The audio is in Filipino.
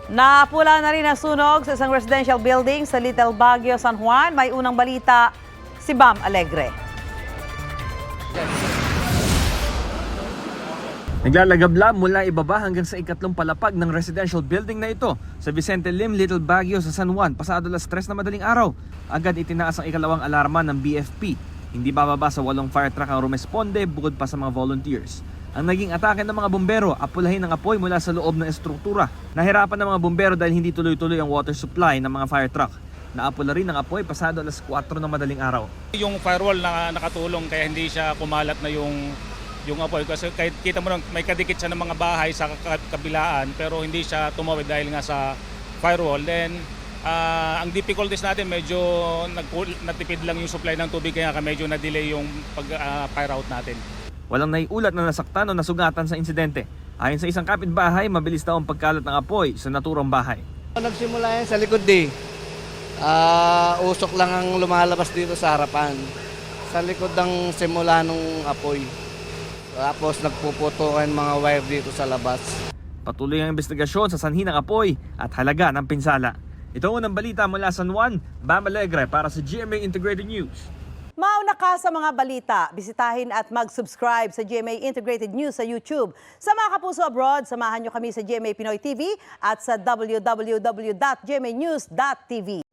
Napula na rin ang sunog sa isang residential building sa Little Baguio, San Juan. May unang balita si Bam Alegre. Naglalagabla mula ibaba hanggang sa ikatlong palapag ng residential building na ito sa Vicente Lim, Little Baguio sa San Juan pasado alas 3 na madaling araw. Agad itinaas ang ikalawang alarma ng BFP. Hindi bababa sa 8 fire truck ang rumesponde bukod pa sa mga volunteers. Ang naging atake ng mga bombero, apulahin ng apoy mula sa loob ng estruktura. Nahirapan ng mga bombero dahil hindi tuloy-tuloy ang water supply ng mga fire truck. Naapula rin ng apoy pasado alas 4 ng madaling araw. Yung firewall na nakatulong kaya hindi siya kumalat na yung apoy kasi kahit kita mo may kadikit siya ng mga bahay sa kabilaan pero hindi siya tumawid dahil nga sa firewall. Then ang difficulties natin medyo natipid lang yung supply ng tubig kaya medyo na-delay yung pag-fire out natin. Walang naiulat na nasaktan o nasugatan sa insidente. Ayon sa isang kapitbahay, mabilis daw ang pagkalat ng apoy sa naturang bahay. Nagsimula yan sa likod usok lang ang lumalabas dito sa harapan. Sa likod ang simula ng apoy. Tapos nagpuputukan mga wire dito sa labas. Patuloy ang investigasyon sa sanhi ng apoy at halaga ng pinsala. Ito ang unang balita mula San Juan, Bam Alegre para sa GMA Integrated News. Mauna ka sa mga balita, bisitahin at mag-subscribe sa GMA Integrated News sa YouTube. Sa mga kapuso abroad, samahan nyo kami sa GMA Pinoy TV at sa www.gmanews.tv.